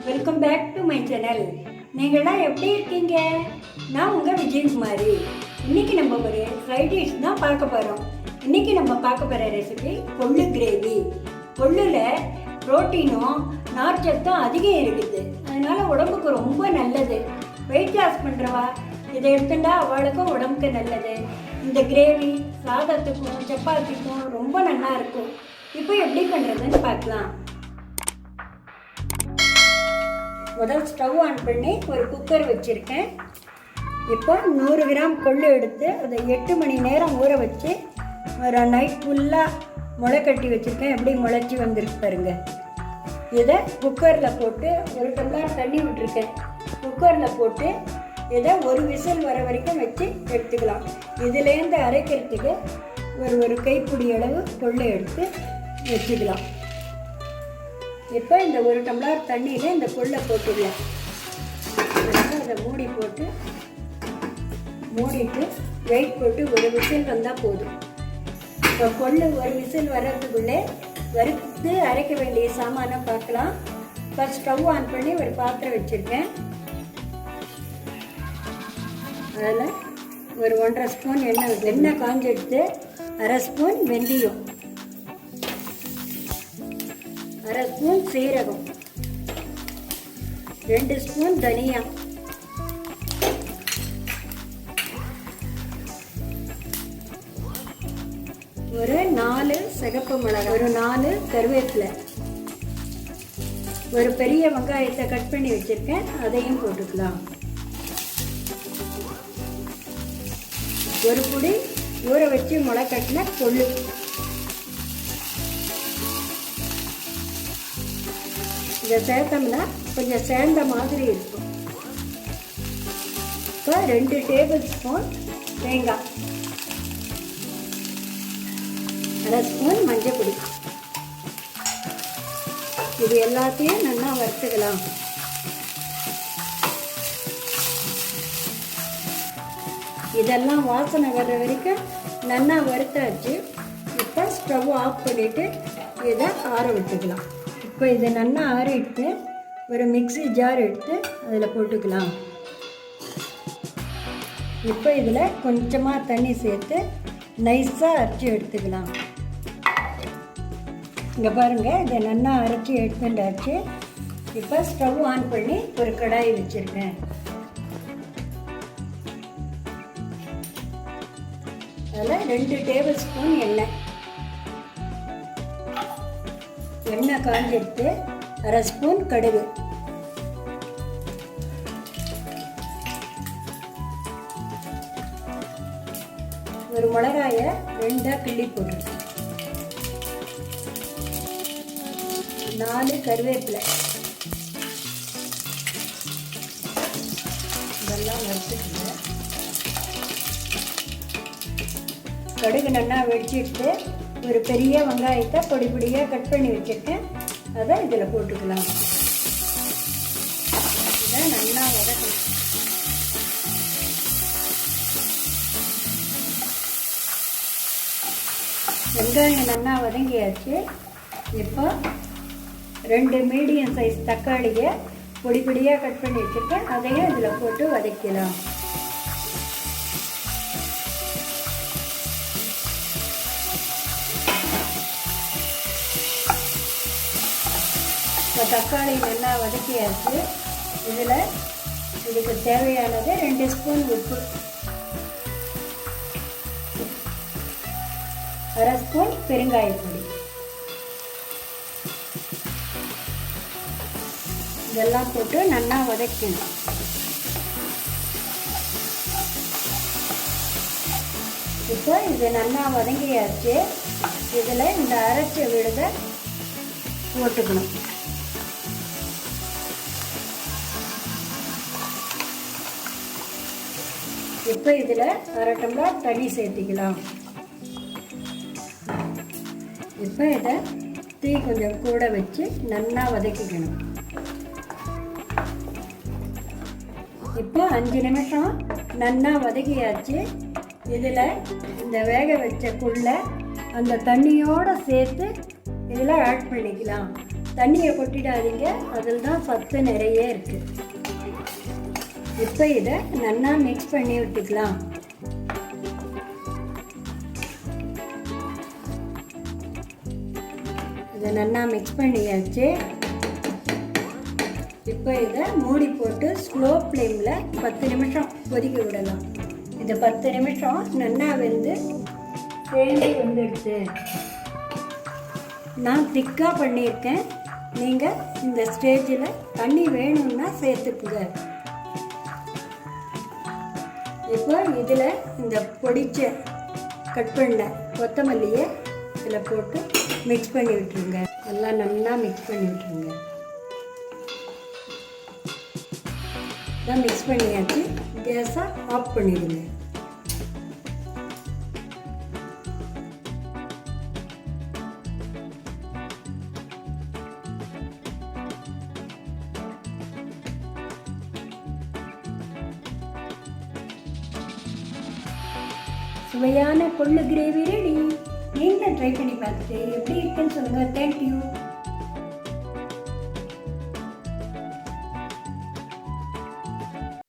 Welcome back to my channel. நீங்கள்லாம் எப்படி இருக்கீங்க? நான் உங்கள் விஜயகுமாரி. இன்றைக்கி நம்ம ஒரு ஃப்ரைட் டிஷ் தான் பார்க்க போகிறோம். இன்றைக்கி நம்ம பார்க்க போகிற ரெசிபி கொள்ளு கிரேவி. கொள்ளில் ப்ரோட்டீனும் நார்ச்சத்தும் அதிகம் இருக்குது. அதனால் உடம்புக்கு ரொம்ப நல்லது. வெயிட் லாஸ் பண்ணுறவா இதை எடுத்துட்டா அவளுக்கும் உடம்புக்கு நல்லது. இந்த கிரேவி சாதத்துக்கும் சப்பாத்திக்கும் ரொம்ப நல்லா இருக்கும். இப்போ எப்படி பண்ணுறதுன்னு பார்க்கலாம். முதல் ஸ்டவ் ஆன் பண்ணி ஒரு குக்கர் வச்சுருக்கேன். இப்போ 100 கிராம் கொள்ளு எடுத்து அதை 8 மணி நேரம் ஊற வச்சு ஒரு நைட் ஃபுல்லாக முளை கட்டி வச்சுருக்கேன். எப்படி முளைச்சி வந்திருக்கு பாருங்க. இதை குக்கரில் போட்டு 1 டம்ளர் தண்ணி விட்டுருக்கேன். குக்கரில் போட்டு இதை ஒரு விசில் வர வரைக்கும் வச்சு எடுத்துக்கலாம். இதுலேருந்து அரைக்கிறதுக்கு ஒரு கைப்பிடி அளவு கொள்ளு எடுத்து வச்சுக்கலாம். இப்போ இந்த 1 டம்ளர் தண்ணியில் இந்த கொள்ளை போட்டுக்கலாம். அதை மூடிட்டு வெயிட் போட்டு ஒரு விசில் வந்தால் போதும். இப்போ கொள்ளு ஒரு விசில் வர்றதுக்குள்ளே வறுத்து அரைக்க வேண்டிய சாமானை பார்க்கலாம். இப்போ ஸ்டவ் ஆன் பண்ணி ஒரு பாத்திரம் வச்சுருக்கேன். அதில் ஒரு 1.5 ஸ்பூன் எண்ணெய் காஞ்சி எடுத்து 1/2 ஸ்பூன் வெந்தயம், 1/2 ஸ்பூன் சீரகம், 2 ஸ்பூன் தனியா, ஒரு 4 சிகப்பு மிளகாய், ஒரு 4 கருவேப்பிலை, ஒரு பெரிய வெங்காயத்தை கட் பண்ணி வச்சிருக்கேன். அதையும் போட்டுக்கலாம். ஒரு புடி ஊற வச்சு முளை கட்டின கொள்ளு, இதை சேர்த்தோம்னா கொஞ்சம் சேர்ந்த மாதிரி இருக்கும். இப்போ 2 டேபிள் ஸ்பூன் தேங்காய், 1/2 ஸ்பூன் மஞ்சள் பொடி. இது எல்லாத்தையும் நல்லா வறுத்துக்கலாம். இதெல்லாம் வாசனை வர்ற வரைக்கும் நல்லா வறுத்தாச்சு. இப்போ ஸ்டவ் ஆஃப் பண்ணிவிட்டு இதை ஆற விட்டுக்கலாம். இப்போ இதை நல்லா ஆறிட்டு ஒரு மிக்ஸி ஜார் எடுத்து அதில் போட்டுக்கலாம். இப்போ இதில் கொஞ்சமாக தண்ணி சேர்த்து நைஸாக அரைச்சி எடுத்துக்கலாம். இங்கே பாருங்கள், இதை நல்லா அரைச்சி எடுத்துட்டாச்சு. இப்போ ஸ்டவ் ஆன் பண்ணி ஒரு கடாய் வச்சுருக்கேன். அதில் 2 டேபிள் ஸ்பூன் எண்ணெய் காஞ்செடுத்து 1/2 ஸ்பூன் கடுகு, ஒரு மிளகாயை 2 கிள்ளி போட்டு, 4 கருவேப்பிலை, இதெல்லாம் வறுத்துட்டு கடுகு நல்லா வெடிச்சிட்டு ஒரு பெரிய வெங்காயத்தை பொடி பொடியாக கட் பண்ணி வச்சுருக்கேன். அதை இதில் போட்டுக்கலாம். இதை நல்லா வதக்கணும். வெங்காயம் நல்லா வதங்கியாச்சு. இப்போ 2 மீடியம் சைஸ் தக்காளியை பொடி பொடியாக கட் பண்ணி வச்சுருக்கேன். அதையும் இதில் போட்டு வதக்கலாம். இப்போ தக்காளி நல்லா வதக்கியாச்சு. இதுக்கு தேவையானது 2 ஸ்பூன் உப்பு, 1/2 ஸ்பூன் பெருங்காயப்பொடி, இதெல்லாம் போட்டு நல்லா வதக்கணும். இப்போ இது நல்லா வதங்கியாச்சு. இதில் இந்த அரைச்ச விழுதை போட்டுக்கணும். இப்போ இதில் 1/2 டம்ளர் தண்ணி சேர்த்திக்கலாம். இப்போ இதை தீ கொஞ்சம் கூட வச்சு நல்லா வதக்கிக்கணும். இப்போ 5 நிமிஷம் நல்லா வதக்கியாச்சு. இதில் இந்த வேக வச்ச கொள்ளை அந்த தண்ணியோடு சேர்த்து இதில் ஆட் பண்ணிக்கலாம். தண்ணியை கொட்டிடாதீங்க, அதில் தான் சத்து நிறைய இருக்குது. இப்போ இதை நல்லா மிக்ஸ் பண்ணி விட்டுக்கலாம். இதை நல்லா மிக்ஸ் பண்ணியாச்சு. இப்போ இதை மூடி போட்டு ஸ்லோ ஃப்ளேமில் 10 நிமிஷம் கொதிக்க விடலாம். இது 10 நிமிஷம் நல்லா வெந்து சேர்ந்து வந்துடுச்சு. நான் திக்காக பண்ணியிருக்கேன். நீங்கள் இந்த ஸ்டேஜில் தண்ணி வேணும்னா சேர்த்துக்குங்க. இப்போ இதில் இந்த பொடிச்ச கட் பண்ண கொத்தமல்லியை இதில் போட்டு மிக்ஸ் பண்ணி விட்டுருங்க. எல்லாம் நல்லா மிக்ஸ் பண்ணி விட்டுருங்க. இதான் மிக்ஸ் பண்ணியாச்சு. கேஸை ஆஃப் பண்ணிடுங்க. சுவையான கொள்ளு கிரேவி ரெடி. நீங்களும் ட்ரை பண்ணி பார்த்துட்டு எப்படி இருக்குன்னு சொல்லுங்கள். தேங்க்யூ.